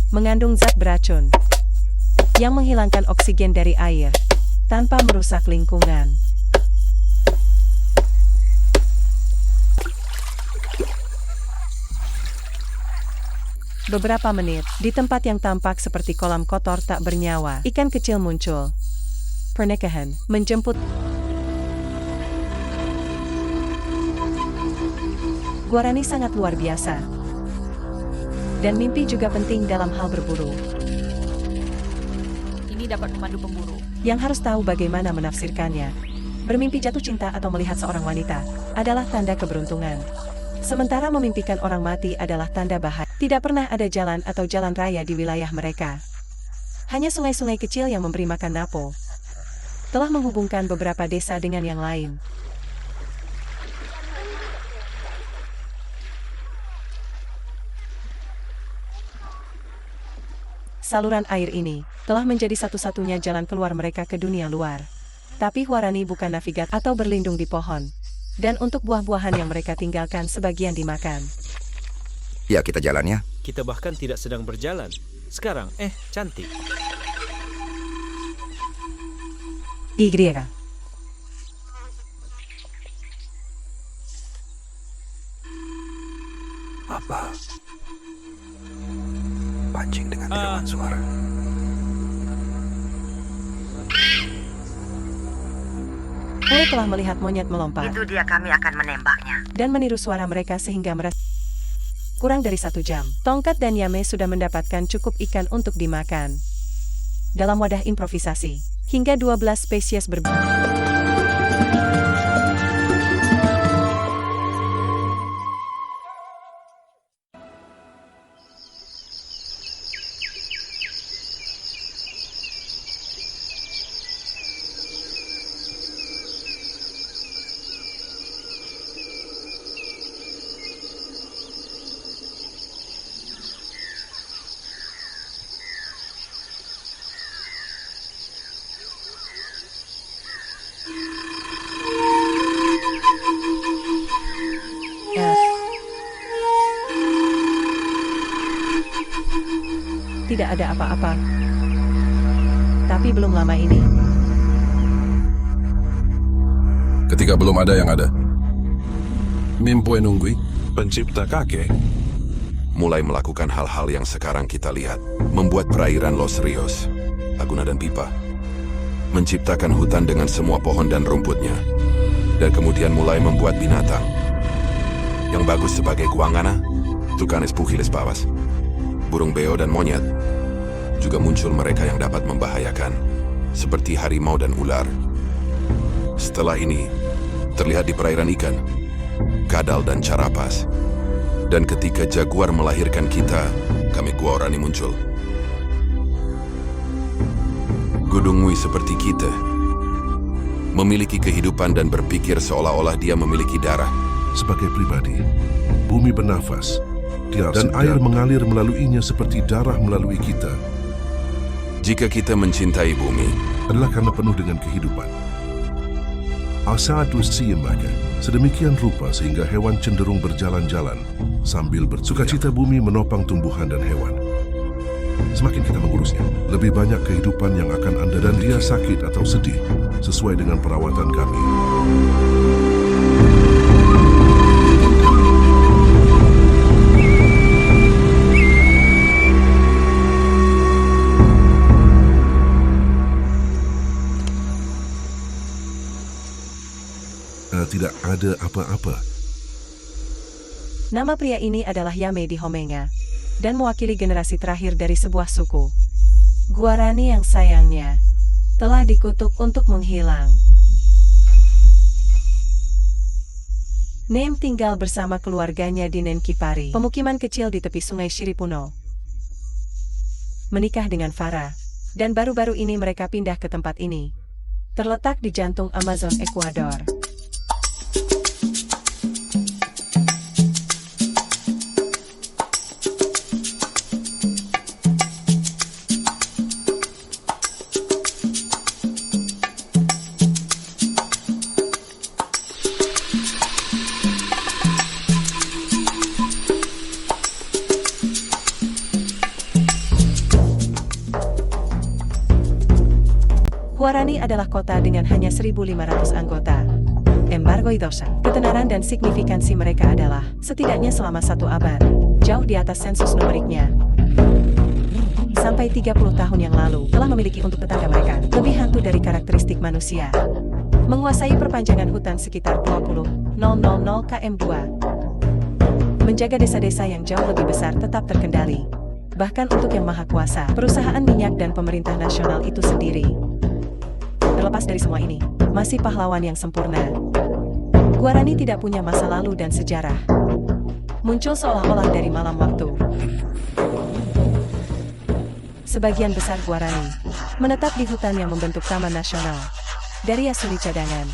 mengandung zat beracun yang menghilangkan oksigen dari air tanpa merusak lingkungan. Beberapa menit, di tempat yang tampak seperti kolam kotor tak bernyawa, ikan kecil muncul. Pernikahan menjemput. Guarani sangat luar biasa. Dan mimpi juga penting dalam hal berburu. Ini dapat memandu pemburu. Yang harus tahu bagaimana menafsirkannya. Bermimpi jatuh cinta atau melihat seorang wanita adalah tanda keberuntungan. Sementara memimpikan orang mati adalah tanda bahaya. Tidak pernah ada jalan atau jalan raya di wilayah mereka. Hanya sungai-sungai kecil yang memberi makan napo. Telah menghubungkan beberapa desa dengan yang lain. Saluran air ini telah menjadi satu-satunya jalan keluar mereka ke dunia luar. Tapi Guarani bukan navigator atau berlindung di pohon. Dan untuk buah-buahan yang mereka tinggalkan sebagian dimakan. Ya, kita jalan ya. Kita bahkan tidak sedang berjalan. Sekarang, cantik. Y. Apa? Pancing dengan tiruan suara. Uri telah melihat monyet melompat. Itu dia, kami akan menembaknya. Dan meniru suara mereka sehingga merasa kurang dari 1 jam. Tongkat dan Yame sudah mendapatkan cukup ikan untuk dimakan. Dalam wadah improvisasi, hingga 12 spesies berbeda. Tidak ada apa-apa. Tapi belum lama ini. Ketika belum ada yang ada. Mimpi nunggui. Pencipta kakek mulai melakukan hal-hal yang sekarang kita lihat. Membuat perairan Los Rios, Laguna dan Pipa. Menciptakan hutan dengan semua pohon dan rumputnya. Dan kemudian mulai membuat binatang. Yang bagus sebagai guangana, tucanes pugiles pavas. Burung beo dan monyet. Juga muncul mereka yang dapat membahayakan, seperti harimau dan ular. Setelah ini, terlihat di perairan ikan, kadal dan carapas. Dan ketika jaguar melahirkan kita, kami Guarani muncul. Gudungui seperti kita, memiliki kehidupan dan berpikir seolah-olah dia memiliki darah. sebagai pribadi, bumi bernafas, dan air mengalir melaluinya seperti darah melalui kita. Jika kita mencintai bumi, Adalah karena penuh dengan kehidupan. Asadu siyembaka, sedemikian rupa sehingga hewan cenderung berjalan-jalan sambil bersukacita. Bumi menopang tumbuhan dan hewan. Semakin kita mengurusnya, lebih banyak kehidupan yang akan Anda dan dia sakit atau sedih sesuai dengan perawatan kami. Tidak ada apa-apa. Nama pria ini adalah Yame di Homenga, dan mewakili generasi terakhir dari sebuah suku. Guarani yang sayangnya telah dikutuk untuk menghilang. Nem tinggal bersama keluarganya di Nenkipari, pemukiman kecil di tepi sungai Shiripuno. Menikah dengan Farah, dan baru-baru ini mereka pindah ke tempat ini. Terletak di jantung Amazon, Ekuador. Guarani adalah kota dengan hanya 1.500 anggota. Embargo Idosa. Ketenaran dan signifikansi mereka adalah, setidaknya selama 1 abad, jauh di atas sensus numeriknya. Sampai 30 tahun yang lalu, telah memiliki untuk tetangga mereka, lebih hantu dari karakteristik manusia. Menguasai perpanjangan hutan sekitar 20,000 km2. Menjaga desa-desa yang jauh lebih besar tetap terkendali. Bahkan untuk yang maha kuasa, perusahaan minyak dan pemerintah nasional itu sendiri. Terlepas dari semua ini, masih pahlawan yang sempurna. Guarani tidak punya masa lalu dan sejarah. Muncul seolah-olah dari malam waktu. Sebagian besar Guarani menetap di hutan yang membentuk Taman Nasional dari Yasuni Cadangan.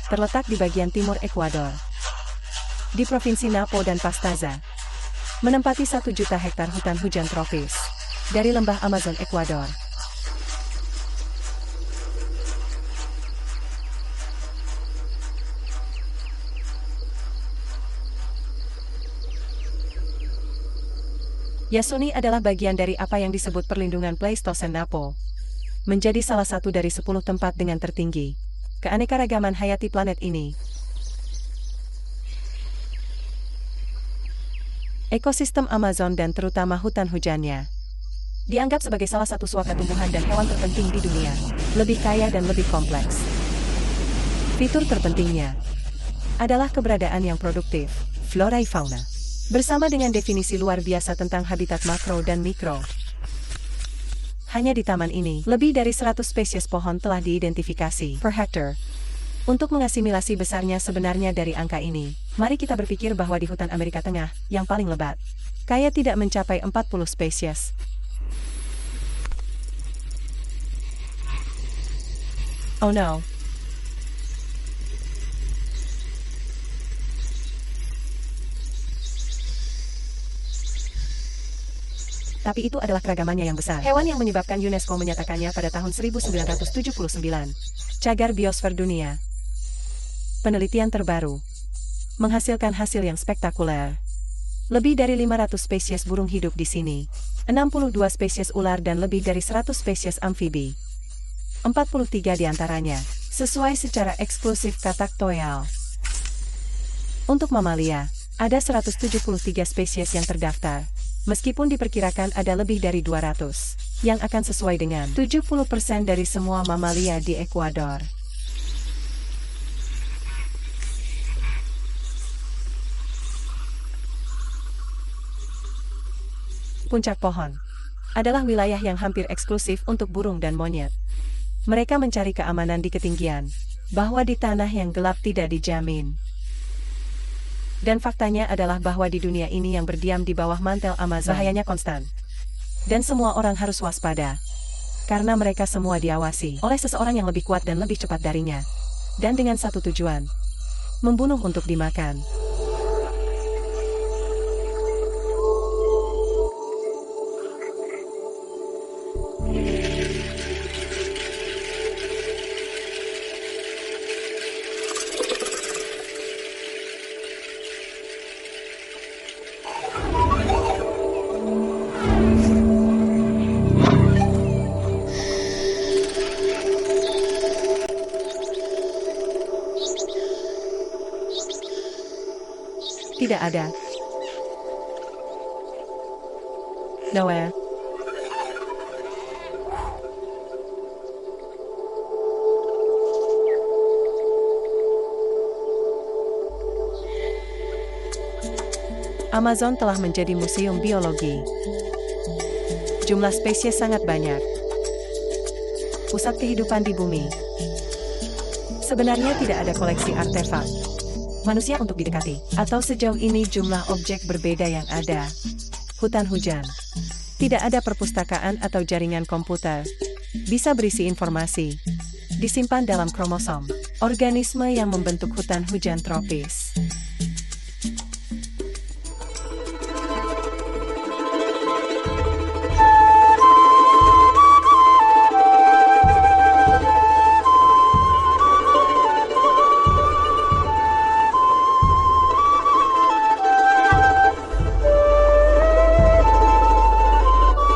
Terletak di bagian timur Ekuador, di Provinsi Napo dan Pastaza. Menempati 1 juta hektar hutan hujan tropis dari lembah Amazon Ekuador. Yasuni adalah bagian dari apa yang disebut perlindungan Pleistosen Napo. Menjadi salah satu dari 10 tempat dengan tertinggi keanekaragaman hayati planet ini. Ekosistem Amazon dan terutama hutan hujannya dianggap sebagai salah satu suaka tumbuhan dan hewan terpenting di dunia, lebih kaya dan lebih kompleks. Fitur terpentingnya adalah keberadaan yang produktif, flora dan fauna. Bersama dengan definisi luar biasa tentang habitat makro dan mikro. Hanya di taman ini, lebih dari 100 spesies pohon telah diidentifikasi per hektar. Untuk mengasimilasi besarnya sebenarnya dari angka ini, mari kita berpikir bahwa di hutan Amerika Tengah, yang paling lebat, kaya tidak mencapai 40 spesies. Oh no. Tapi itu adalah keragamannya yang besar. Hewan yang menyebabkan UNESCO menyatakannya pada tahun 1979. Cagar biosfer dunia. Penelitian terbaru menghasilkan hasil yang spektakuler. Lebih dari 500 spesies burung hidup di sini. 62 spesies ular dan lebih dari 100 spesies amfibi. 43 diantaranya sesuai secara eksklusif katak toyal. Untuk mamalia, ada 173 spesies yang terdaftar. Meskipun diperkirakan ada lebih dari 200, yang akan sesuai dengan 70% dari semua mamalia di Ekuador. Puncak pohon adalah wilayah yang hampir eksklusif untuk burung dan monyet. Mereka mencari keamanan di ketinggian, bahwa di tanah yang gelap tidak dijamin. Dan faktanya adalah bahwa di dunia ini yang berdiam di bawah mantel Amazon, bahayanya konstan. Dan semua orang harus waspada. Karena mereka semua diawasi oleh seseorang yang lebih kuat dan lebih cepat darinya. Dan dengan satu tujuan, membunuh untuk dimakan. Tidak ada. Nowhere. Amazon telah menjadi museum biologi. Jumlah spesies sangat banyak. Pusat kehidupan di bumi. Sebenarnya tidak ada koleksi artefak manusia untuk didekati, atau sejauh ini jumlah objek berbeda yang ada. Hutan hujan. Tidak ada perpustakaan atau jaringan komputer. Bisa berisi informasi. Disimpan dalam kromosom. Organisme yang membentuk hutan hujan tropis.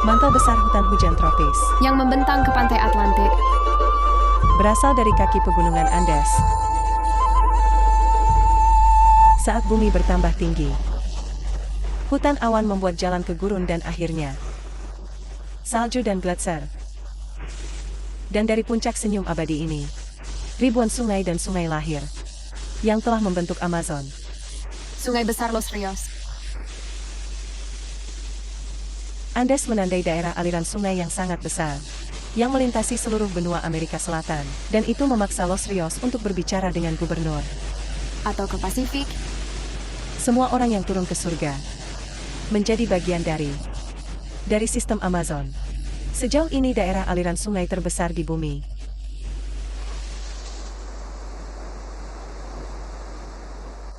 Mantel besar hutan hujan tropis yang membentang ke pantai Atlantik. berasal dari kaki pegunungan Andes. Saat bumi bertambah tinggi, hutan awan membuat jalan ke gurun dan akhirnya salju dan gletser. Dan dari puncak senyum abadi ini, ribuan sungai dan sungai lahir yang telah membentuk Amazon. Sungai Besar Los Rios. Andes menandai daerah aliran sungai yang sangat besar, yang melintasi seluruh benua Amerika Selatan, dan itu memaksa Los Rios untuk berbicara dengan gubernur. Atau ke Pasifik. Semua orang yang turun ke surga menjadi bagian dari sistem Amazon. Sejauh ini daerah aliran sungai terbesar di bumi.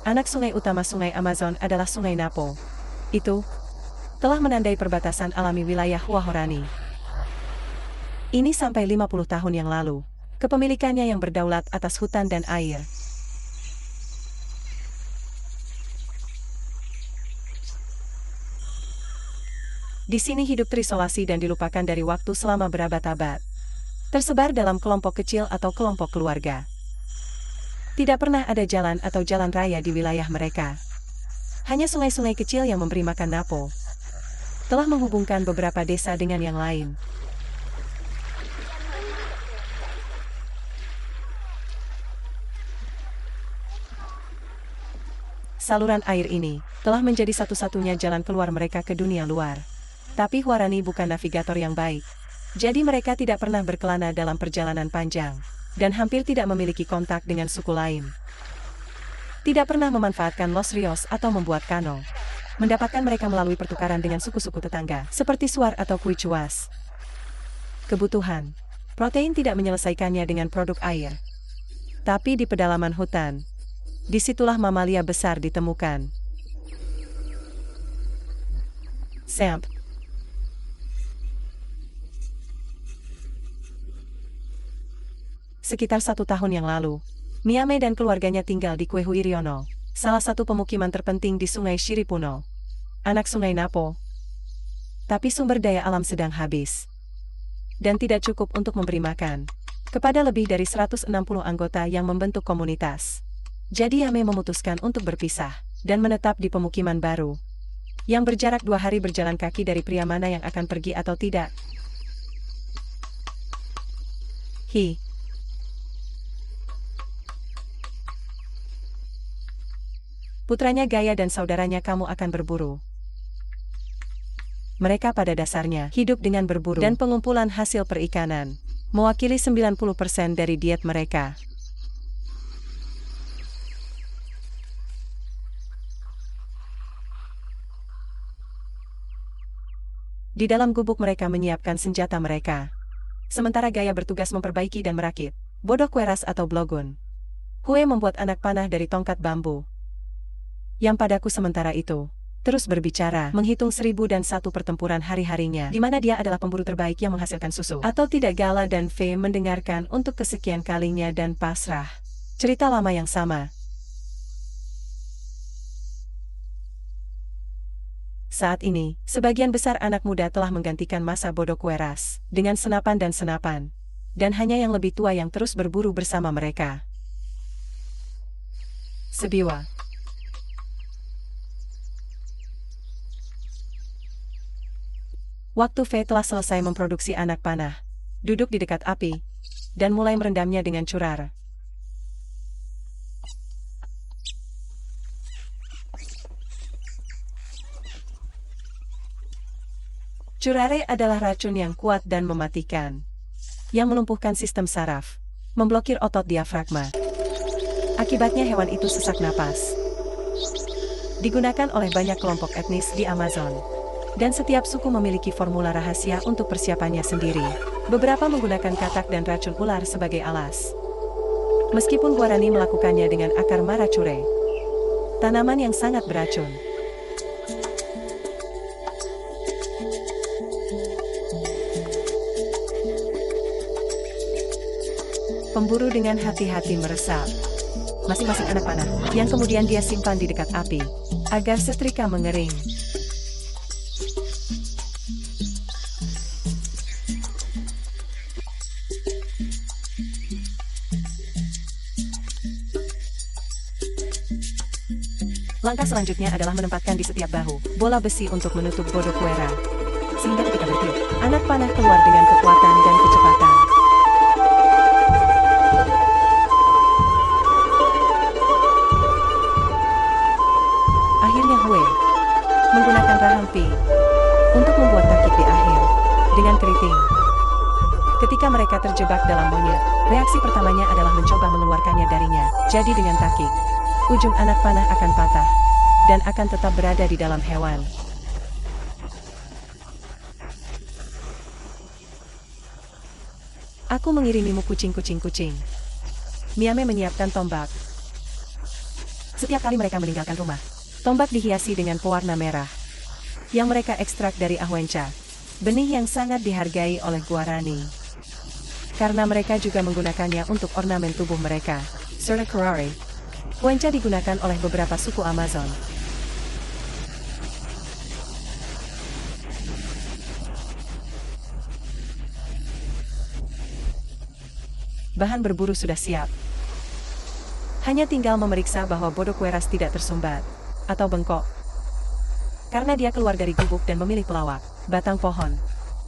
Anak sungai utama sungai Amazon adalah Sungai Napo. Itu telah menandai perbatasan alami wilayah Huahorani. Ini sampai 50 tahun yang lalu. Kepemilikannya yang berdaulat atas hutan dan air. Di sini hidup terisolasi dan dilupakan dari waktu selama berabad-abad. Tersebar dalam kelompok kecil atau kelompok keluarga. Tidak pernah ada jalan atau jalan raya di wilayah mereka. Hanya sungai-sungai kecil yang memberi makan Napo telah menghubungkan beberapa desa dengan yang lain. Saluran air ini telah menjadi satu-satunya jalan keluar mereka ke dunia luar. Tapi Huarani bukan navigator yang baik. Jadi mereka tidak pernah berkelana dalam perjalanan panjang, dan hampir tidak memiliki kontak dengan suku lain. Tidak pernah memanfaatkan Los Rios atau membuat kano. Mendapatkan mereka melalui pertukaran dengan suku-suku tetangga, seperti Suar atau Quichuas. Kebutuhan protein tidak menyelesaikannya dengan produk air. Tapi di pedalaman hutan, disitulah mamalia besar ditemukan. Samp. Sekitar 1 tahun yang lalu, Miame dan keluarganya tinggal di Kwehuiriono, salah satu pemukiman terpenting di Sungai Shiripuno, anak Sungai Napo. Tapi sumber daya alam sedang habis, dan tidak cukup untuk memberi makan kepada lebih dari 160 anggota yang membentuk komunitas. Jadi Yame memutuskan untuk berpisah, dan menetap di pemukiman baru, yang berjarak 2 hari berjalan kaki dari pria mana yang akan pergi atau tidak. Putranya Gaya dan saudaranya kamu akan berburu. Mereka pada dasarnya hidup dengan berburu dan pengumpulan hasil perikanan, mewakili 90% dari diet mereka. Di dalam gubuk mereka menyiapkan senjata mereka. Sementara Gaya bertugas memperbaiki dan merakit bodok kueras atau blogun. Hue membuat anak panah dari tongkat bambu. Yang padaku sementara itu terus berbicara, menghitung 1001 pertempuran hari-harinya, di mana dia adalah pemburu terbaik yang menghasilkan susu. Atau tidak, Gala dan Faye mendengarkan untuk kesekian kalinya dan pasrah. Cerita lama yang sama. Saat ini, sebagian besar anak muda telah menggantikan masa bodok kueras dengan senapan dan senapan. Dan hanya yang lebih tua yang terus berburu bersama mereka. Sebiwa. Waktu Faye telah selesai memproduksi anak panah, duduk di dekat api, dan mulai merendamnya dengan curar. Curare adalah racun yang kuat dan mematikan, yang melumpuhkan sistem saraf, memblokir otot diafragma. Akibatnya hewan itu sesak napas. Digunakan oleh banyak kelompok etnis di Amazon. Dan setiap suku memiliki formula rahasia untuk persiapannya sendiri. Beberapa menggunakan katak dan racun ular sebagai alas. Meskipun Guarani melakukannya dengan akar maracure, tanaman yang sangat beracun. Pemburu dengan hati-hati meresap masing-masing anak panah, yang kemudian dia simpan di dekat api, agar setrika mengering. Langkah selanjutnya adalah menempatkan di setiap bahu bola besi untuk menutup bodoh kuera. Sehingga ketika bertiup, anak panah keluar dengan kekuatan dan kecepatan. Akhirnya Hue menggunakan rahang Pi untuk membuat takik di akhir dengan keriting. Ketika mereka terjebak dalam monyet, reaksi pertamanya adalah mencoba mengeluarkannya darinya. Jadi dengan takik, ujung anak panah akan patah dan akan tetap berada di dalam hewan. Aku mengirimimu kucing-kucing-kucing. Miame menyiapkan tombak. Setiap kali mereka meninggalkan rumah, tombak dihiasi dengan pewarna merah yang mereka ekstrak dari ahwenca, benih yang sangat dihargai oleh Guarani. Karena mereka juga menggunakannya untuk ornamen tubuh mereka. Serta Kurare, ahwenca digunakan oleh beberapa suku Amazon. Bahan berburu sudah siap. Hanya tinggal memeriksa bahwa bodoh kueras tidak tersumbat atau bengkok. Karena dia keluar dari gubuk dan memilih pelawak, batang pohon.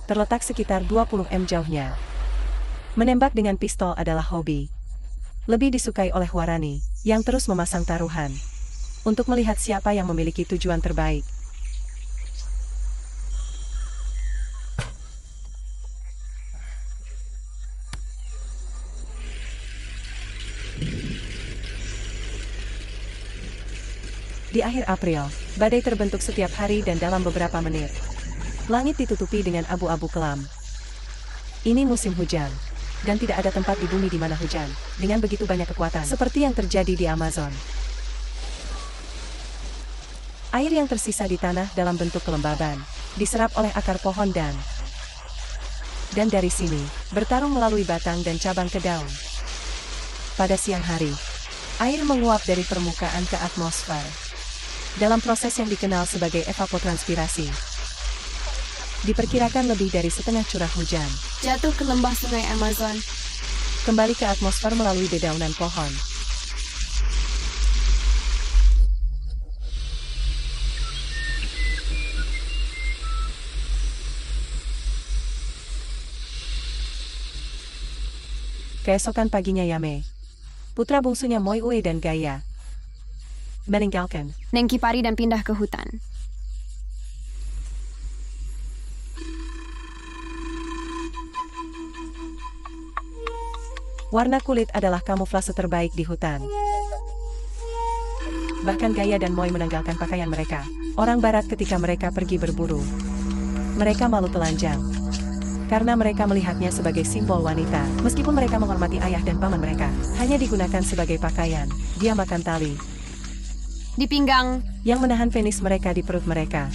Terletak sekitar 20 m jauhnya. Menembak dengan pistol adalah hobi. Lebih disukai oleh Guarani, yang terus memasang taruhan. Untuk melihat siapa yang memiliki tujuan terbaik. Di akhir April, badai terbentuk setiap hari dan dalam beberapa menit. Langit ditutupi dengan abu-abu kelam. Ini musim hujan. Dan tidak ada tempat di bumi di mana hujan, dengan begitu banyak kekuatan, seperti yang terjadi di Amazon. Air yang tersisa di tanah dalam bentuk kelembaban, diserap oleh akar pohon dan dari sini, bertarung melalui batang dan cabang ke daun. Pada siang hari, air menguap dari permukaan ke atmosfer. Dalam proses yang dikenal sebagai evapotranspirasi. Diperkirakan lebih dari setengah curah hujan Jatuh ke lembah sungai Amazon. kembali ke atmosfer melalui dedaunan pohon. Keesokan paginya Yame, putra bungsunya Moiue dan Gaia, meninggalkan Nengki Pari dan pindah ke hutan. Warna kulit adalah kamuflase terbaik di hutan. Bahkan Gaia dan Moi menanggalkan pakaian mereka, orang barat ketika mereka pergi berburu. Mereka malu telanjang. Karena mereka melihatnya sebagai simbol wanita. Meskipun mereka menghormati ayah dan paman mereka, hanya digunakan sebagai pakaian. Dia makan tali Di pinggang, yang menahan penis mereka di perut mereka.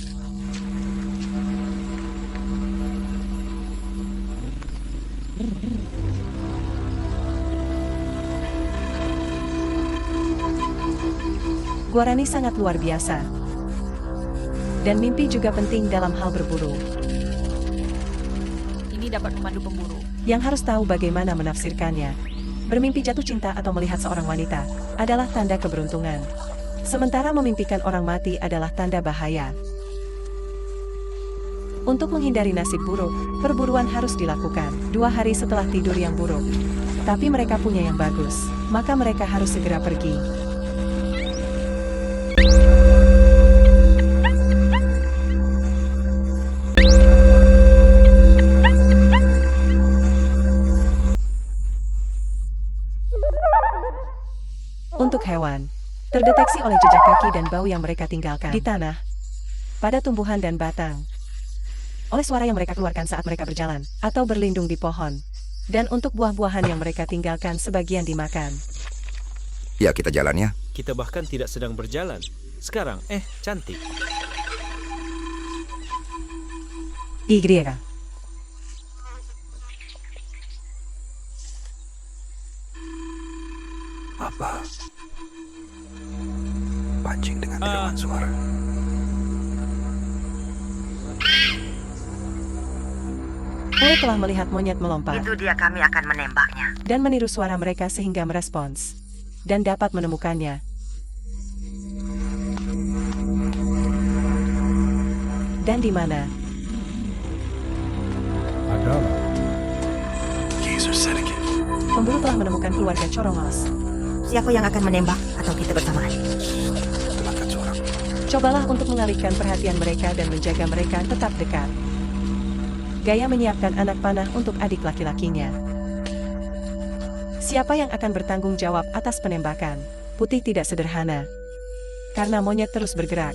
Guarani sangat luar biasa. Dan mimpi juga penting dalam hal berburu. Ini dapat memandu pemburu. Yang harus tahu bagaimana menafsirkannya. Bermimpi jatuh cinta atau melihat seorang wanita adalah tanda keberuntungan. Sementara memimpikan orang mati adalah tanda bahaya. Untuk menghindari nasib buruk, perburuan harus dilakukan 2 hari setelah tidur yang buruk. Tapi mereka punya yang bagus, maka mereka harus segera pergi. Untuk hewan, terdeteksi oleh jejak kaki dan bau yang mereka tinggalkan di tanah, pada tumbuhan dan batang, oleh suara yang mereka keluarkan saat mereka berjalan, atau berlindung di pohon, dan untuk buah-buahan yang mereka tinggalkan sebagian dimakan. Ya, kita jalan ya. Kita bahkan tidak sedang berjalan. Sekarang, cantik. Y. Apa? Pancing dengan tiruan suara. Hue telah melihat monyet melompat Itu dia, kami akan menembaknya. dan meniru suara mereka sehingga merespons dan dapat menemukannya. Dan di mana? Pemburu telah menemukan keluarga Corongos. Siapa yang akan menembak atau kita bersamaan? Cobalah untuk mengalihkan perhatian mereka dan menjaga mereka tetap dekat. Gaya menyiapkan anak panah untuk adik laki-lakinya. Siapa yang akan bertanggung jawab atas penembakan? Putih tidak sederhana. Karena monyet terus bergerak.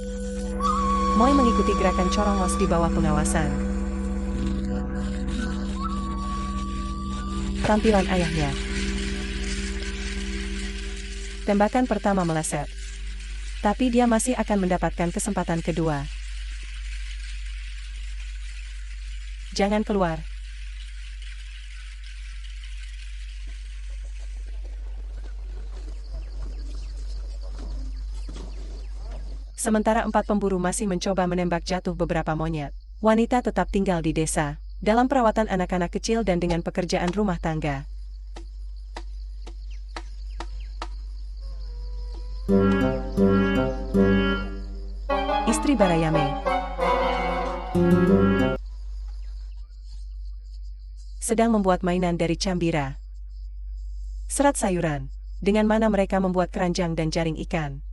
Moi mengikuti gerakan Corongos di bawah pengawasan. Tampilan ayahnya. Tembakan pertama meleset. Tapi dia masih akan mendapatkan kesempatan kedua. Jangan keluar. Sementara 4 pemburu masih mencoba menembak jatuh beberapa monyet, wanita tetap tinggal di desa, dalam perawatan anak-anak kecil dan dengan pekerjaan rumah tangga. Istri Barayame sedang membuat mainan dari cambira, serat sayuran, dengan mana mereka membuat keranjang dan jaring ikan.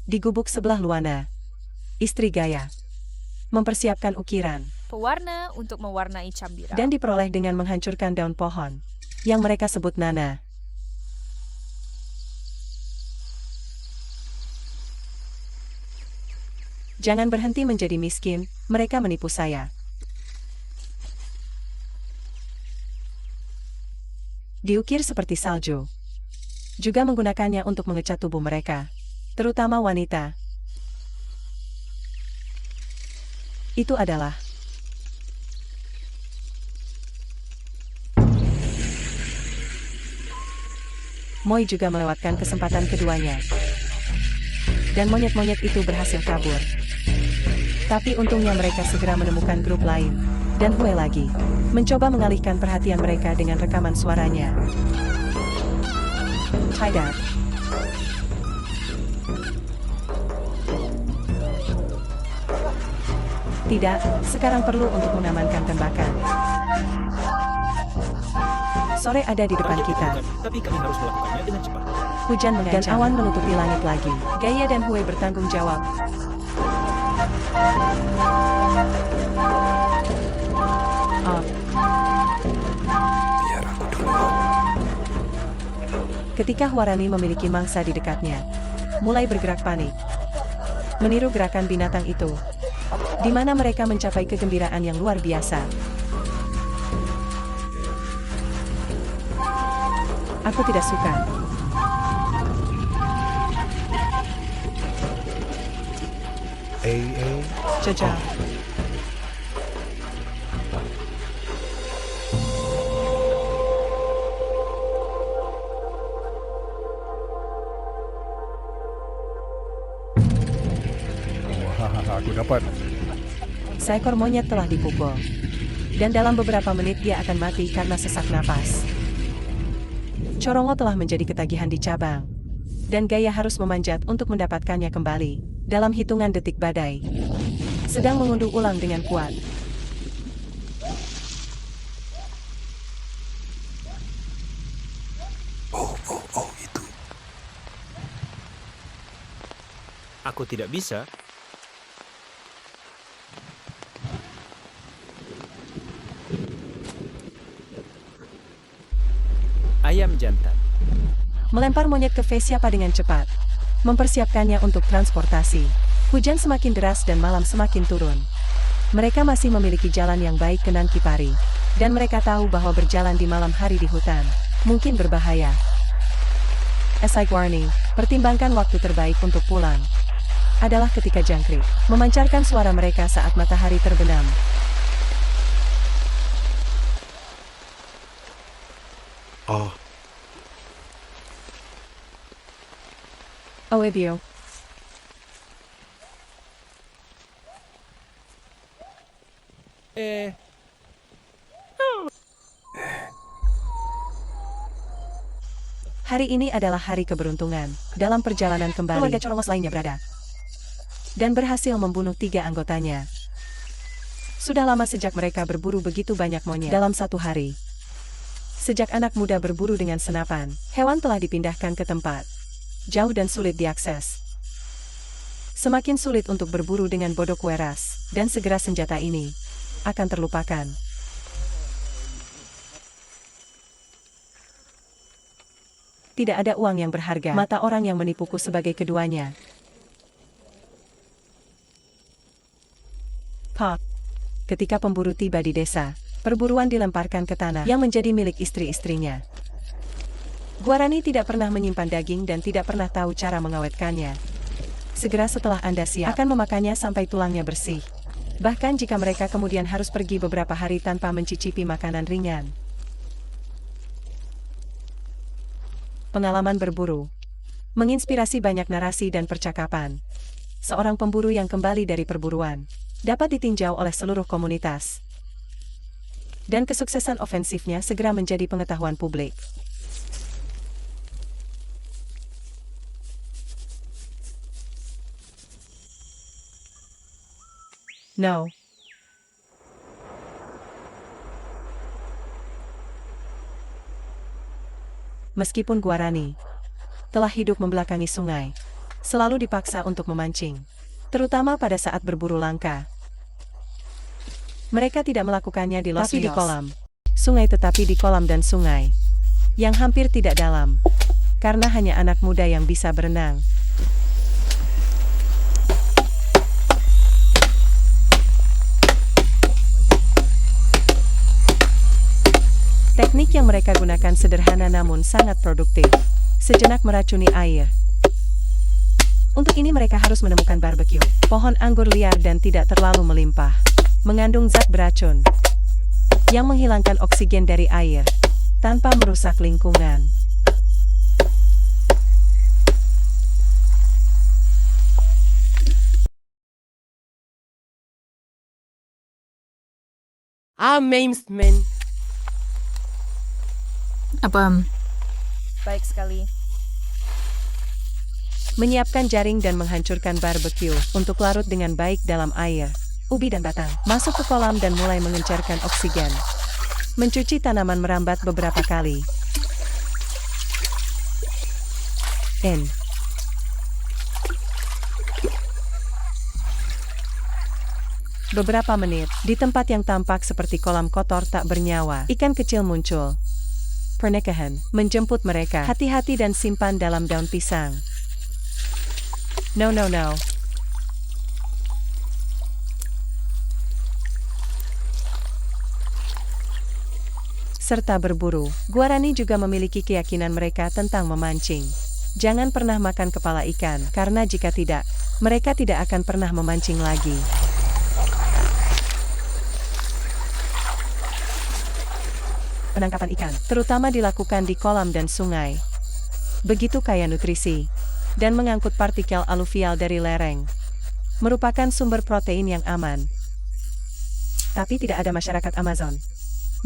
Di gubuk sebelah Luana, istri Gaya mempersiapkan ukiran Pewarna untuk mewarnai cambira. dan diperoleh dengan menghancurkan daun pohon yang mereka sebut nana. Jangan berhenti menjadi miskin, mereka menipu saya. Diukir seperti salju. Juga menggunakannya untuk mengecat tubuh mereka, terutama wanita. Itu adalah Moi juga melewatkan kesempatan keduanya. Dan monyet-monyet itu berhasil kabur. Tapi untungnya mereka segera menemukan grup lain. Dan Hue lagi mencoba mengalihkan perhatian mereka dengan rekaman suaranya. Haidar. Tidak, sekarang perlu untuk mengamankan tembakan. Sore ada di depan kita. Tapi kami harus melakukannya dengan cepat. Hujan mengancam dan awan menutupi langit lagi. Gaya dan Hue bertanggung jawab. Oh. Biar aku dulu. Ketika Huarani memiliki mangsa di dekatnya, mulai bergerak panik. Meniru gerakan binatang itu, di mana mereka mencapai kegembiraan yang luar biasa. Aku tidak suka. Caca. Aku dapat. Seekor monyet telah dipukul. Dan dalam beberapa menit dia akan mati karena sesak napas. Corongo telah menjadi ketagihan di cabang. Dan Gaya harus memanjat untuk mendapatkannya kembali. Dalam hitungan detik badai sedang mengunduh ulang dengan kuat. Oh, itu. Aku tidak bisa. Ayam jantan. Melempar monyet ke siapa dengan cepat. Mempersiapkannya untuk transportasi. Hujan semakin deras dan malam semakin turun. Mereka masih memiliki jalan yang baik ke Nankipari. Dan mereka tahu bahwa berjalan di malam hari di hutan mungkin berbahaya. Esai warning, pertimbangkan waktu terbaik untuk pulang adalah ketika jangkrik memancarkan suara mereka saat matahari terbenam. Oebio. Hari ini adalah hari keberuntungan. Dalam perjalanan kembali, keluarga Corongos lainnya berada dan berhasil membunuh 3 anggotanya. Sudah lama sejak mereka berburu begitu banyak monyet dalam satu hari. Sejak anak muda berburu dengan senapan, hewan telah dipindahkan ke tempat jauh dan sulit diakses. Semakin sulit untuk berburu dengan bodok weras, dan segera senjata ini akan terlupakan. Tidak ada uang yang berharga, mata orang yang menipuku sebagai keduanya. Pak. Ketika pemburu tiba di desa, perburuan dilemparkan ke tanah yang menjadi milik istri-istrinya. Guarani tidak pernah menyimpan daging dan tidak pernah tahu cara mengawetkannya. Segera setelah Anda siap, akan memakannya sampai tulangnya bersih. Bahkan jika mereka kemudian harus pergi beberapa hari tanpa mencicipi makanan ringan. Pengalaman berburu menginspirasi banyak narasi dan percakapan. Seorang pemburu yang kembali dari perburuan dapat ditinjau oleh seluruh komunitas. Dan kesuksesan ofensifnya segera menjadi pengetahuan publik. No. Meskipun Guarani telah hidup membelakangi sungai, selalu dipaksa untuk memancing, terutama pada saat berburu langka. Mereka tidak melakukannya di Los Rios, di kolam sungai, tetapi di kolam dan sungai yang hampir tidak dalam, karena hanya anak muda yang bisa berenang. Teknik yang mereka gunakan sederhana namun sangat produktif. Sejenak meracuni air. Untuk ini mereka harus menemukan barbecue, pohon anggur liar dan tidak terlalu melimpah, mengandung zat beracun yang menghilangkan oksigen dari air tanpa merusak lingkungan. Amazement. Apa? Baik sekali. Menyiapkan jaring dan menghancurkan barbecue untuk larut dengan baik dalam air, ubi dan batang. Masuk ke kolam dan mulai mengencarkan oksigen. Mencuci tanaman merambat beberapa kali. Beberapa menit, di tempat yang tampak seperti kolam kotor tak bernyawa, ikan kecil muncul. Pernikahan menjemput mereka. Hati-hati dan simpan dalam daun pisang. No. Serta berburu, Guarani juga memiliki keyakinan mereka tentang memancing. Jangan pernah makan kepala ikan, karena jika tidak, mereka tidak akan pernah memancing lagi. Penangkapan ikan, terutama dilakukan di kolam dan sungai, begitu kaya nutrisi, dan mengangkut partikel aluvial dari lereng, merupakan sumber protein yang aman. Tapi tidak ada masyarakat Amazon,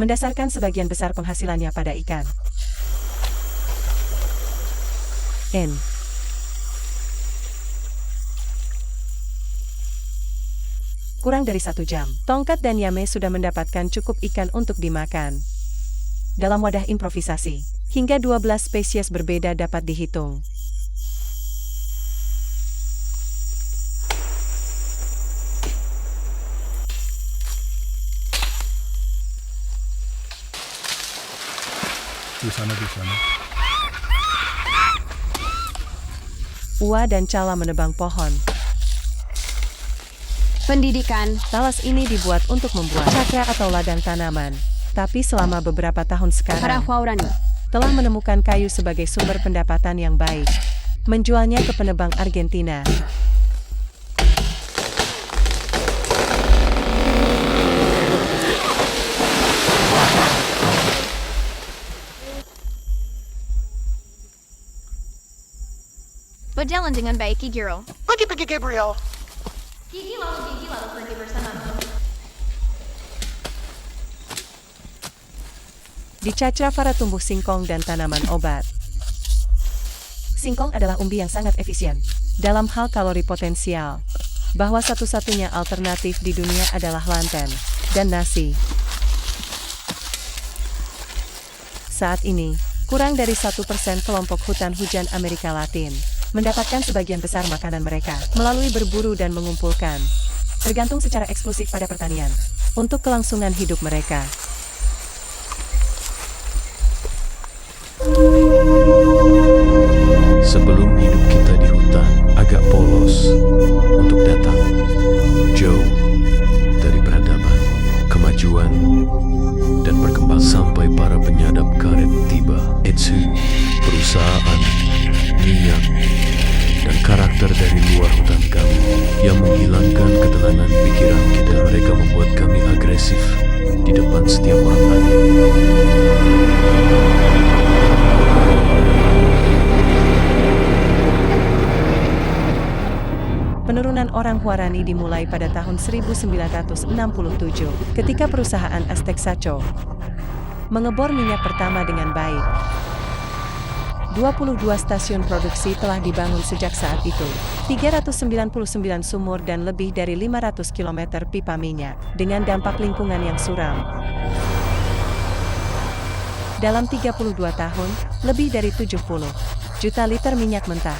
mendasarkan sebagian besar penghasilannya pada ikan. Kurang dari 1 jam, Tongkat dan Yame sudah mendapatkan cukup ikan untuk dimakan. Dalam wadah improvisasi, hingga 12 spesies berbeda dapat dihitung. Di sana. Ua dan Cala menebang pohon. Pendidikan. Talas ini dibuat untuk membuat cakra atau ladang tanaman. Tapi selama beberapa tahun Para sekarang, Waurani. telah menemukan kayu sebagai sumber pendapatan yang baik. Menjualnya ke penebang Argentina. Berjalan dengan baik, Ki Giro. Pergi Gabriel. Gigi lalu pergi bersamaku. Di Cacra para tumbuh singkong dan tanaman obat. Singkong adalah umbi yang sangat efisien dalam hal kalori potensial, bahwa satu-satunya alternatif di dunia adalah lanten dan nasi. Saat ini, kurang dari 1% kelompok hutan hujan Amerika Latin mendapatkan sebagian besar makanan mereka melalui berburu dan mengumpulkan, tergantung secara eksklusif pada pertanian, untuk kelangsungan hidup mereka. Sebelum hidup kita di hutan agak polos untuk datang jauh dari peradaban, kemajuan, dan berkembang sampai para penyadap karet tiba. Etsu, perusahaan, minyak, dan karakter dari luar hutan kami yang menghilangkan ketenangan pikiran kita. Mereka membuat kami agresif di depan setiap orang lain. Penurunan orang Huarani dimulai pada tahun 1967 ketika perusahaan Aztec Sacho mengebor minyak pertama dengan baik. 22 stasiun produksi telah dibangun sejak saat itu, 399 sumur dan lebih dari 500 km pipa minyak dengan dampak lingkungan yang suram. Dalam 32 tahun, lebih dari 70 juta liter minyak mentah,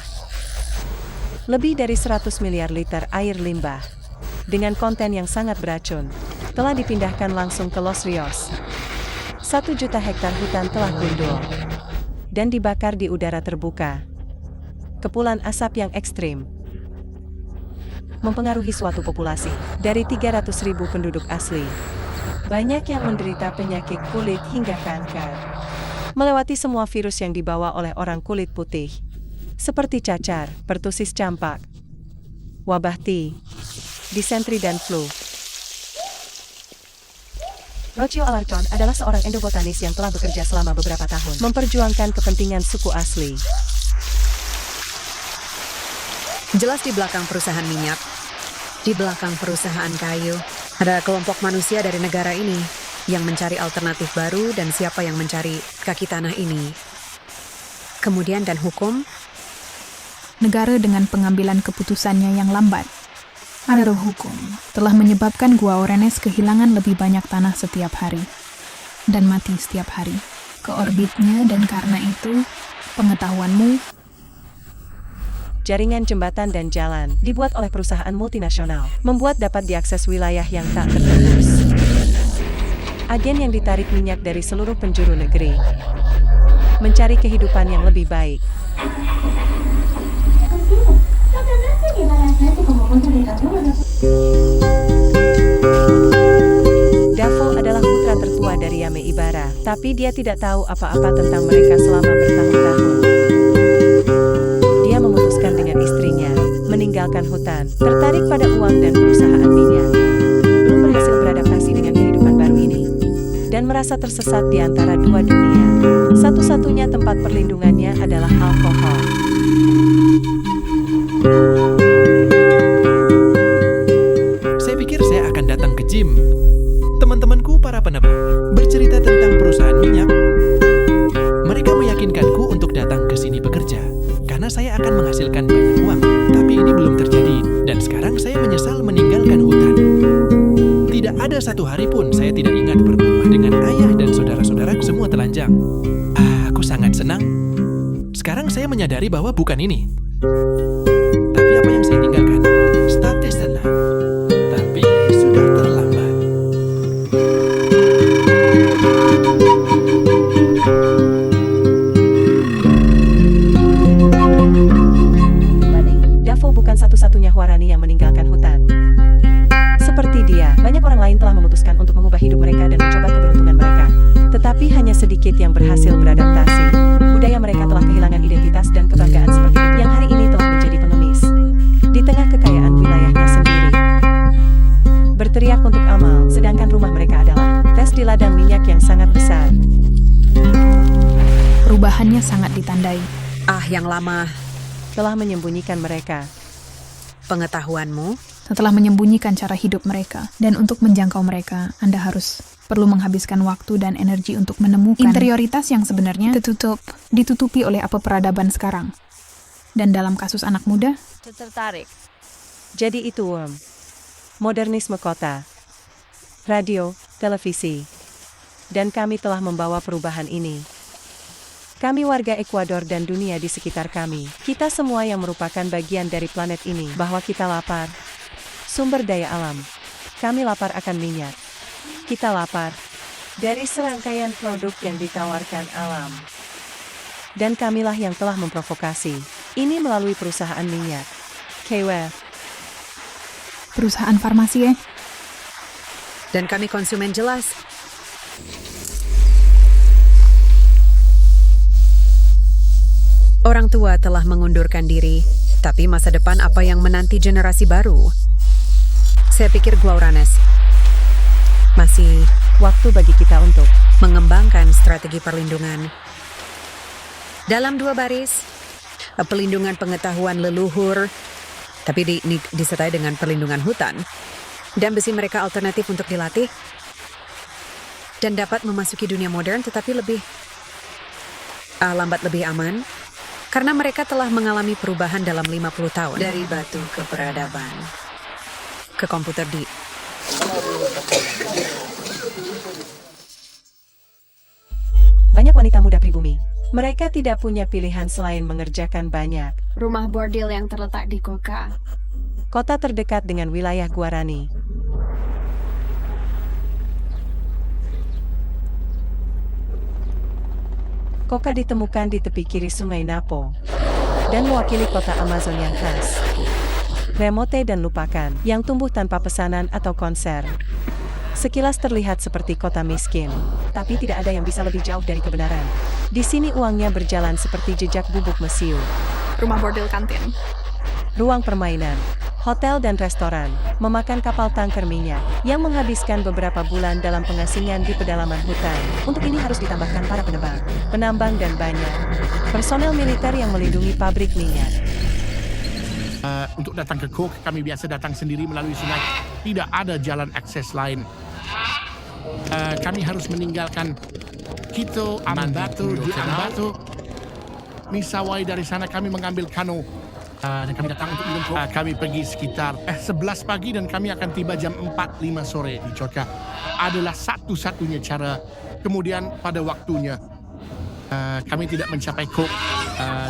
lebih dari 100 miliar liter air limbah, dengan konten yang sangat beracun, telah dipindahkan langsung ke Los Rios. 1 juta hektar hutan telah gundul dan dibakar di udara terbuka. Kepulan asap yang ekstrim mempengaruhi suatu populasi dari 300.000 penduduk asli. Banyak yang menderita penyakit kulit hingga kanker, melewati semua virus yang dibawa oleh orang kulit putih, seperti cacar, pertusis campak, wabah T, disentri dan flu. Rocio Alarcon adalah seorang endobotanis yang telah bekerja selama beberapa tahun memperjuangkan kepentingan suku asli. Jelas di belakang perusahaan minyak, di belakang perusahaan kayu, ada kelompok manusia dari negara ini yang mencari alternatif baru dan siapa yang mencari kaki tanah ini. Kemudian dan hukum, negara dengan pengambilan keputusannya yang lambat. Ada hukum telah menyebabkan Gua Orenes kehilangan lebih banyak tanah setiap hari dan mati setiap hari ke orbitnya, dan karena itu pengetahuanmu. Jaringan jembatan dan jalan dibuat oleh perusahaan multinasional, membuat dapat diakses wilayah yang tak tertembus. Agen yang ditarik minyak dari seluruh penjuru negeri mencari kehidupan yang lebih baik. Davo adalah putra tertua dari Yame Ibara, tapi dia tidak tahu apa-apa tentang mereka selama bertahun-tahun. Dia memutuskan dengan istrinya, meninggalkan hutan, tertarik pada uang dan perusahaan minyak. Belum berhasil beradaptasi dengan kehidupan baru ini, dan merasa tersesat di antara dua dunia. Satu-satunya tempat perlindungannya adalah alkohol. Saya pikir saya akan datang ke gym. Teman-temanku para penebak bercerita tentang perusahaan minyak. Mereka meyakinkanku untuk datang ke sini bekerja, karena saya akan menghasilkan banyak uang. Tapi ini belum terjadi, dan sekarang saya menyesal meninggalkan hutan. Tidak ada satu hari pun saya tidak ingat berburu dengan ayah dan saudara-saudara semua telanjang. Aku sangat senang. Sekarang saya menyadari bahwa bukan ini. Tapi apa yang saya tinggalkan? Status senang. Tapi sudah terlambat. Davo bukan satu-satunya Huarani yang meninggalkan hutan. Seperti dia, banyak orang lain telah memutuskan untuk mengubah hidup mereka dan mencoba keberuntungan mereka. Tetapi hanya sedikit yang berhasil beradaptasi. Budaya mereka telah kehilangan identitas dan kebanggaan seperti itu yang hari ini telah menjadi pengemis di tengah kekayaan wilayahnya sendiri. Berteriak untuk amal, sedangkan rumah mereka adalah tes di ladang minyak yang sangat besar. Perubahannya sangat ditandai. yang lama telah menyembunyikan mereka. Pengetahuanmu setelah menyembunyikan cara hidup mereka, dan untuk menjangkau mereka, Anda perlu menghabiskan waktu dan energi untuk menemukan interioritas yang sebenarnya ditutupi oleh apa peradaban sekarang. Dan dalam kasus anak muda, Tertarik. Jadi itu modernisme kota, radio, televisi. Dan kami telah membawa perubahan ini. Kami warga Ekuador dan dunia di sekitar kami. Kita semua yang merupakan bagian dari planet ini. Bahwa kita lapar. Sumber daya alam. Kami lapar akan minyak. Kita lapar dari serangkaian produk yang ditawarkan alam. Dan kamilah yang telah memprovokasi ini melalui perusahaan minyak. KWF. perusahaan farmasi Dan kami konsumen jelas. Orang tua telah mengundurkan diri, tapi masa depan apa yang menanti generasi baru? Saya pikir Guauranes masih waktu bagi kita untuk mengembangkan strategi perlindungan. Dalam 2 baris, pelindungan pengetahuan leluhur, tapi disertai dengan perlindungan hutan. Dan besi mereka alternatif untuk dilatih dan dapat memasuki dunia modern tetapi lebih lambat lebih aman. Karena mereka telah mengalami perubahan dalam 50 tahun. Dari batu ke peradaban. Ke komputer di... Banyak wanita muda pribumi. Mereka tidak punya pilihan selain mengerjakan banyak. Rumah bordil yang terletak di Coca. Kota terdekat dengan wilayah Guarani. Coca ditemukan di tepi kiri Sungai Napo dan mewakili kota Amazon yang khas. Remote dan lupakan yang tumbuh tanpa pesanan atau konser. Sekilas terlihat seperti kota miskin, tapi tidak ada yang bisa lebih jauh dari kebenaran. Di sini uangnya berjalan seperti jejak bubuk mesiu. rumah bordil kantin. Ruang permainan, hotel dan restoran, memakan kapal tanker minyak yang menghabiskan beberapa bulan dalam pengasingan di pedalaman hutan. Untuk ini harus ditambahkan para penambang dan banyak personel militer yang melindungi pabrik minyak. Untuk datang ke Cook, kami biasa datang sendiri melalui sungai. Tidak ada jalan akses lain. Kami harus meninggalkan Quito, Ambato, di Ambato, Misawai. Dari sana kami mengambil kano. Dan kami datang untuk minum kopi. Kami pergi sekitar 11 pagi dan kami akan tiba jam 4-5 sore di Coca. Adalah satu-satunya cara. Kemudian pada waktunya kami tidak mencapai Cook.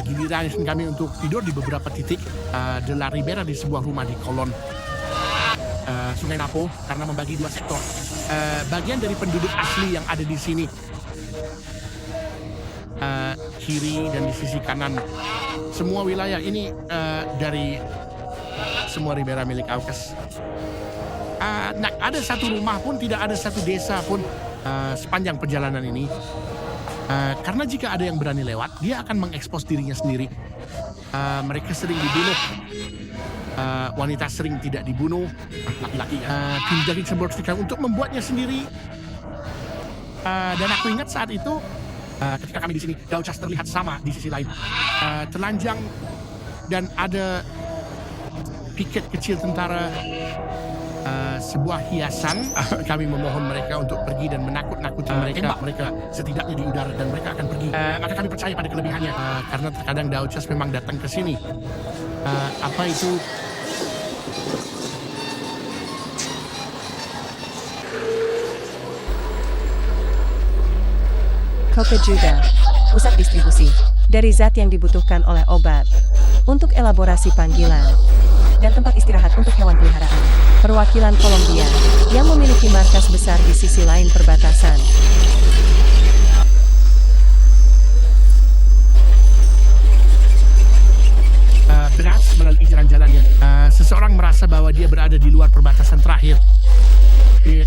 Giliran kami untuk tidur di beberapa titik de la Ribera di sebuah rumah di Kolon Sungai Napo karena membagi 2 sektor. Bagian dari penduduk asli yang ada di sini kiri dan di sisi kanan. Semua wilayah ini dari semua Ribera milik Aucas. Ada satu rumah pun, tidak ada satu desa pun sepanjang perjalanan ini. Karena jika ada yang berani lewat, dia akan mengekspos dirinya sendiri. Mereka sering dibunuh. Wanita sering tidak dibunuh. Laki-laki menjadi sebuah untuk membuatnya sendiri. Dan aku ingat saat itu, ketika kami di sini, Dauchas terlihat sama di sisi lain. Telanjang dan ada piket kecil tentara, sebuah hiasan. Kami memohon mereka untuk pergi dan menakut-nakuti mereka setidaknya di udara dan mereka akan pergi. Maka kami percaya pada kelebihannya karena terkadang Dauchas memang datang ke sini. Apa itu? Coca juga pusat distribusi dari zat yang dibutuhkan oleh obat untuk elaborasi panggilan dan tempat istirahat untuk hewan peliharaan. Perwakilan Kolombia yang memiliki markas besar di sisi lain perbatasan. Beras melalui jalan-jalannya. Seseorang merasa bahwa dia berada di luar perbatasan terakhir.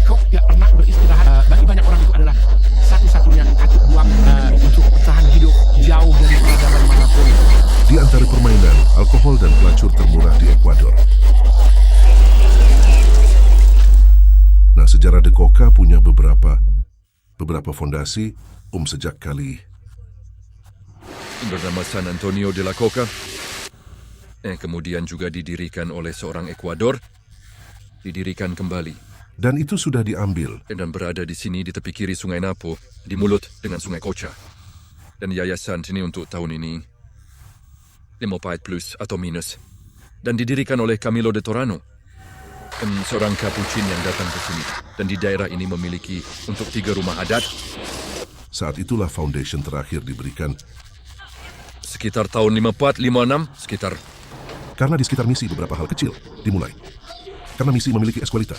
Kok tidak pernah beristirahat. Bagi banyak orang itu adalah satu-satunya kaki buang untuk bertahan hidup jauh dari peradaban manapun. Di antara permainan, alkohol dan pelacur termurah di Ekuador. Nah, sejarah de Coca punya beberapa fondasi sejak kali. Bernama San Antonio de la Coca. Kemudian juga didirikan oleh seorang Ekuador. Didirikan kembali. Dan itu sudah diambil. Dan berada di sini di tepi kiri Sungai Napo, di mulut dengan Sungai Coca. Dan yayasan sini untuk tahun ini 5 plus atau minus. Dan didirikan oleh Camilo de Torano, seorang Capuchin yang datang ke sini. Dan di daerah ini memiliki untuk 3 rumah adat. Saat itulah foundation terakhir diberikan. Sekitar tahun 54-56, sekitar. Karena di sekitar misi beberapa hal kecil dimulai. Karena misi memiliki eskualita,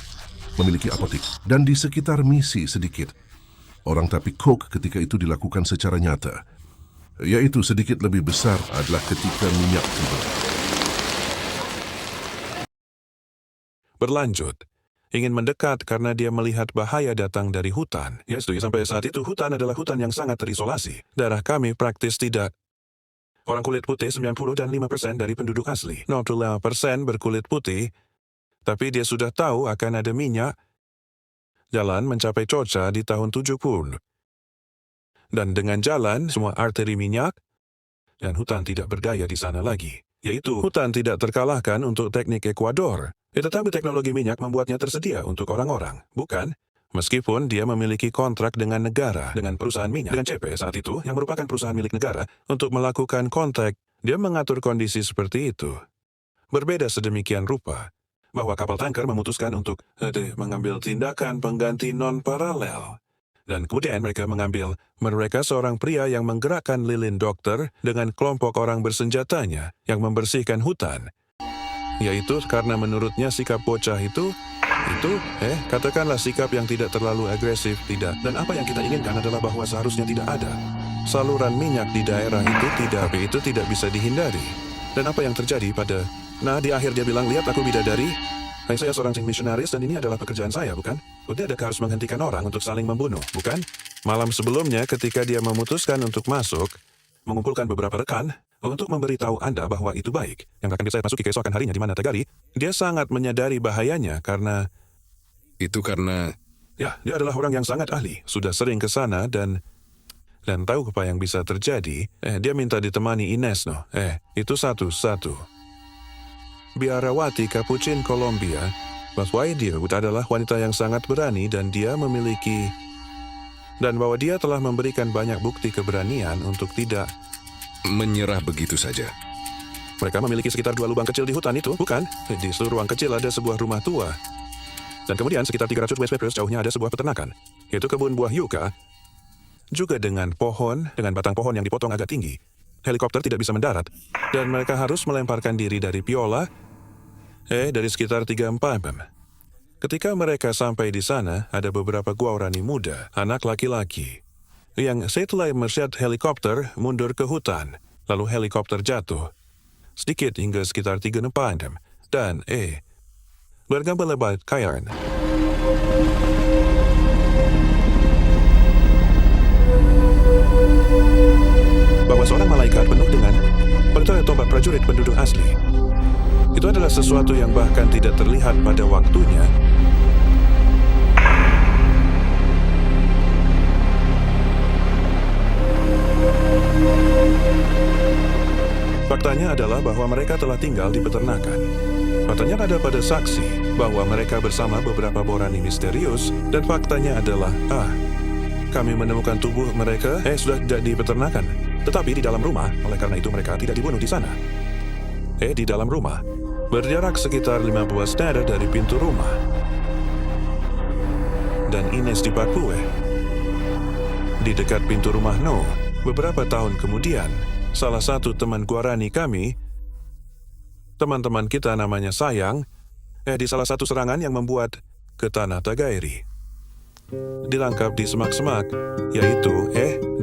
memiliki apotik, dan di sekitar misi sedikit. Orang tapi coke ketika itu dilakukan secara nyata. Yaitu sedikit lebih besar adalah ketika minyak tiba. Berlanjut, ingin mendekat karena dia melihat bahaya datang dari hutan. Ya, setuju. Sampai saat itu hutan adalah hutan yang sangat terisolasi. Daerah kami praktis tidak. Orang kulit putih 90 dan 5% dari penduduk asli. 0,5% berkulit putih, tapi dia sudah tahu akan ada minyak. Jalan mencapai Cocha di tahun 70. Dan dengan jalan, semua arteri minyak, dan hutan tidak berdaya di sana lagi. Yaitu, hutan tidak terkalahkan untuk teknik Ekuador. Tetapi teknologi minyak membuatnya tersedia untuk orang-orang, bukan? Meskipun dia memiliki kontrak dengan negara, dengan perusahaan minyak, dengan CP saat itu, yang merupakan perusahaan milik negara, untuk melakukan kontak, dia mengatur kondisi seperti itu. Berbeda sedemikian rupa, bahwa kapal tanker memutuskan untuk mengambil tindakan pengganti non-paralel. Dan kemudian mereka seorang pria yang menggerakkan lilin dokter dengan kelompok orang bersenjatanya yang membersihkan hutan. Yaitu karena menurutnya sikap bocah itu, katakanlah sikap yang tidak terlalu agresif, tidak. Dan apa yang kita inginkan adalah bahwa seharusnya tidak ada saluran minyak di daerah itu, tapi itu tidak bisa dihindari. Dan apa yang terjadi di akhir dia bilang, lihat aku bidadari, saya seorang misionaris dan ini adalah pekerjaan saya, bukan? Udah ada harus menghentikan orang untuk saling membunuh, bukan? Malam sebelumnya ketika dia memutuskan untuk masuk, mengumpulkan beberapa rekan, untuk memberitahu Anda bahwa itu baik, yang akan saya masuki keesokan harinya di mana Tagari, dia sangat menyadari bahayanya karena dia adalah orang yang sangat ahli, sudah sering ke sana dan tahu apa yang bisa terjadi. Dia minta ditemani Ines, itu satu-satu. Biarawati Capuchin Colombia, bahwa dia adalah wanita yang sangat berani dan bahwa dia telah memberikan banyak bukti keberanian untuk tidak menyerah begitu saja. Mereka memiliki sekitar 2 lubang kecil di hutan itu, bukan? Di seluruh ruang kecil ada sebuah rumah tua. Dan kemudian sekitar 300 West Papers jauhnya ada sebuah peternakan, yaitu kebun buah yucca, juga dengan batang pohon yang dipotong agak tinggi. Helikopter tidak bisa mendarat, dan mereka harus melemparkan diri dari Piola, dari sekitar 3-4 jam. Ketika mereka sampai di sana, ada beberapa guarani muda, anak laki-laki, yang setelah melihat helikopter mundur ke hutan, lalu helikopter jatuh, sedikit hingga sekitar 3-4 jam, dan bergambar lebat kayan. Bahwa seorang malaikat penuh dengan tombak prajurit penduduk asli. Itu adalah sesuatu yang bahkan tidak terlihat pada waktunya. Faktanya adalah bahwa mereka telah tinggal di peternakan. Faktanya ada pada saksi bahwa mereka bersama beberapa borani misterius, dan faktanya adalah, kami menemukan tubuh mereka, sudah tidak di peternakan, tetapi di dalam rumah, oleh karena itu mereka tidak dibunuh di sana. Di dalam rumah, berjarak sekitar 15 meter dari pintu rumah. Dan Ines di Papue, di dekat pintu rumah No, beberapa tahun kemudian, salah satu teman guarani kami, teman-teman kita namanya Sayang, di salah satu serangan yang membuat ke tanah Tagairi. Dilangkap di semak-semak, yaitu,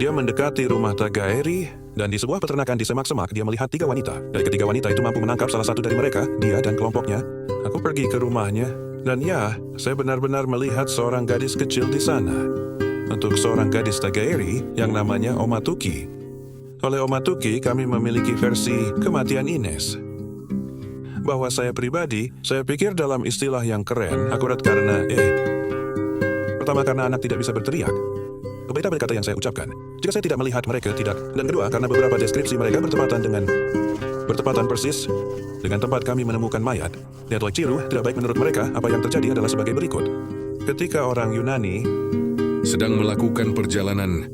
dia mendekati rumah Tagairi, dan di sebuah peternakan di semak-semak dia melihat 3 wanita. Dari ketiga wanita itu mampu menangkap salah satu dari mereka, dia dan kelompoknya. Aku pergi ke rumahnya, dan saya benar-benar melihat seorang gadis kecil di sana. Untuk seorang gadis Tagairi yang namanya Omatuki. Oleh Omatuki, kami memiliki versi kematian Ines. Bahwa saya pribadi, saya pikir dalam istilah yang keren, akurat karena, pertama karena anak tidak bisa berteriak. Berbeda kata yang saya ucapkan. Jika saya tidak melihat mereka, tidak. Dan kedua, karena beberapa deskripsi mereka bertepatan persis dengan tempat kami menemukan mayat. Lihat oleh Ciru, tidak baik menurut mereka, apa yang terjadi adalah sebagai berikut. Ketika orang Yunani sedang melakukan perjalanan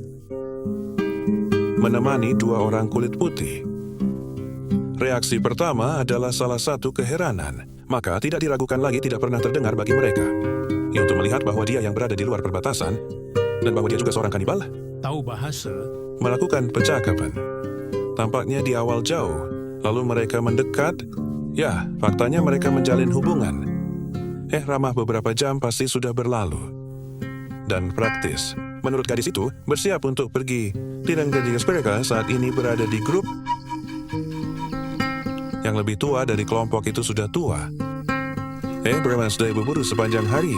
menemani 2 orang kulit putih. Reaksi pertama adalah salah satu keheranan. Maka tidak diragukan lagi tidak pernah terdengar bagi mereka. Ya, untuk melihat bahwa dia yang berada di luar perbatasan, dan bahwa dia juga seorang kanibal, Tahu bahasa? melakukan percakapan. Tampaknya di awal jauh, lalu mereka mendekat. Ya, faktanya mereka menjalin hubungan. Ramah beberapa jam pasti sudah berlalu. Dan praktis. Menurut gadis itu, bersiap untuk pergi. Tidak gadis mereka saat ini berada di grup. Yang lebih tua dari kelompok itu sudah tua. Bermain sudah berburu sepanjang hari.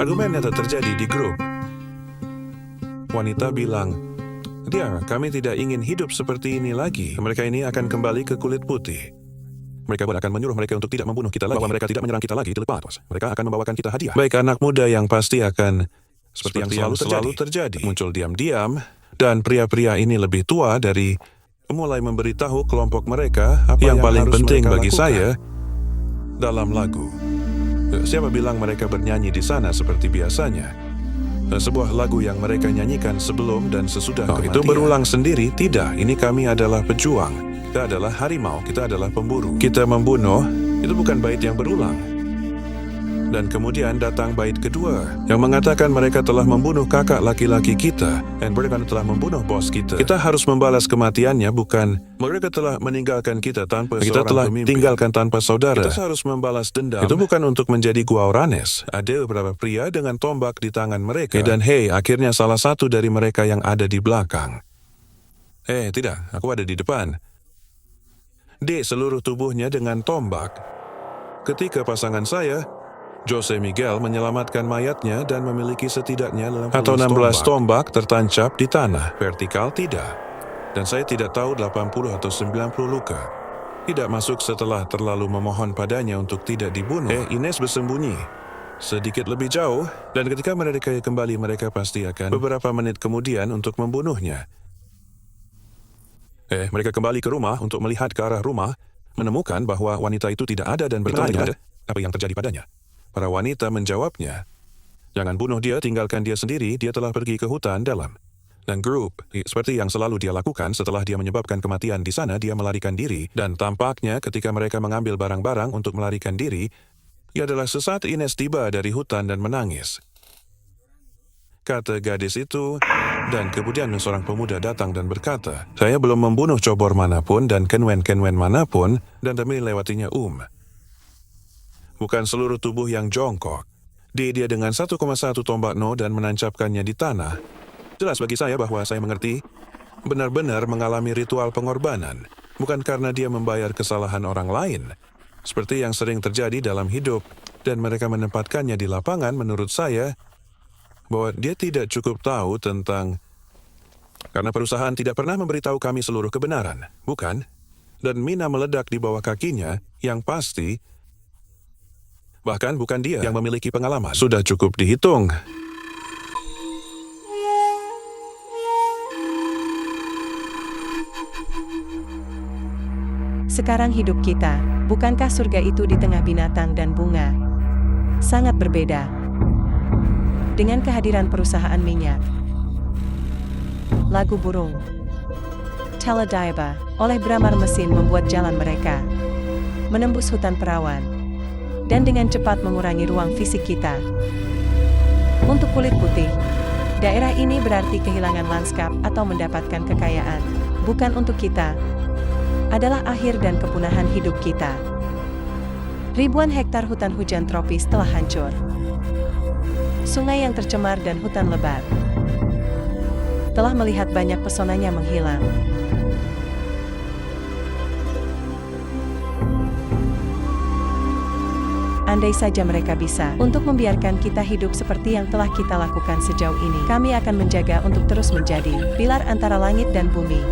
Argumen yang terjadi di grup. Wanita bilang, kami tidak ingin hidup seperti ini lagi. Mereka ini akan kembali ke kulit putih. Mereka akan menyuruh mereka untuk tidak membunuh kita lagi. Bahwa mereka tidak menyerang kita lagi, dilepas. Mereka akan membawakan kita hadiah. Baik anak muda yang pasti akan seperti yang selalu terjadi. Muncul diam-diam, dan pria-pria ini lebih tua dari mulai memberitahu kelompok mereka apa yang paling penting bagi saya dalam lagu. Siapa bilang mereka bernyanyi di sana seperti biasanya? Sebuah lagu yang mereka nyanyikan sebelum dan sesudah kematian. Itu berulang sendiri? Tidak, ini kami adalah pejuang. Kita adalah harimau, kita adalah pemburu. Kita membunuh, itu bukan bait yang berulang. Dan kemudian datang bait kedua, yang mengatakan mereka telah membunuh kakak laki-laki kita, dan mereka telah membunuh bos kita. Kita harus membalas kematiannya, bukan mereka telah meninggalkan kita tanpa kita telah pemimpin. Tinggalkan tanpa saudara. Kita harus membalas dendam. Itu bukan untuk menjadi guauranes. Ada beberapa pria dengan tombak di tangan mereka. Dan akhirnya salah satu dari mereka yang ada di belakang. Tidak, aku ada di depan. Di seluruh tubuhnya dengan tombak. Ketika pasangan saya, Jose Miguel, menyelamatkan mayatnya dan memiliki setidaknya 16 tombak tertancap di tanah. Vertikal tidak. Dan saya tidak tahu 80 atau 90 luka. Tidak masuk setelah terlalu memohon padanya untuk tidak dibunuh. Ines bersembunyi sedikit lebih jauh, dan ketika mereka kembali mereka pasti akan beberapa menit kemudian untuk membunuhnya. Mereka kembali ke rumah untuk melihat ke arah rumah, menemukan bahwa wanita itu tidak ada dan bertanya apa yang terjadi padanya. Para wanita menjawabnya, jangan bunuh dia, tinggalkan dia sendiri, dia telah pergi ke hutan dalam. Dan grup, seperti yang selalu dia lakukan setelah dia menyebabkan kematian di sana, dia melarikan diri. Dan tampaknya ketika mereka mengambil barang-barang untuk melarikan diri, ia adalah sesaat Ines tiba dari hutan dan menangis. Kata gadis itu, dan kemudian seorang pemuda datang dan berkata, saya belum membunuh cobor manapun dan kenwen-kenwen manapun, dan demi lewatinya bukan seluruh tubuh yang jongkok. Dia dengan 1,1 tombak no dan menancapkannya di tanah. Jelas bagi saya bahwa saya mengerti, benar-benar mengalami ritual pengorbanan, bukan karena dia membayar kesalahan orang lain, seperti yang sering terjadi dalam hidup, dan mereka menempatkannya di lapangan. Menurut saya, bahwa dia tidak cukup tahu tentang, karena perusahaan tidak pernah memberitahu kami seluruh kebenaran, bukan? Dan mina meledak di bawah kakinya, yang pasti, bahkan bukan dia yang memiliki pengalaman. Sudah cukup dihitung. Sekarang hidup kita, bukankah surga itu di tengah binatang dan bunga? Sangat berbeda. Dengan kehadiran perusahaan minyak. Lagu burung. Talladega, oleh beramar mesin membuat jalan mereka menembus hutan perawan. Dan dengan cepat mengurangi ruang fisik kita. Untuk kulit putih, daerah ini berarti kehilangan lanskap atau mendapatkan kekayaan. Bukan untuk kita. Adalah akhir dan kepunahan hidup kita. Ribuan hektar hutan hujan tropis telah hancur. Sungai yang tercemar dan hutan lebat telah melihat banyak pesonanya menghilang. Andai saja mereka bisa untuk membiarkan kita hidup seperti yang telah kita lakukan sejauh ini, kami akan menjaga untuk terus menjadi pilar antara langit dan bumi.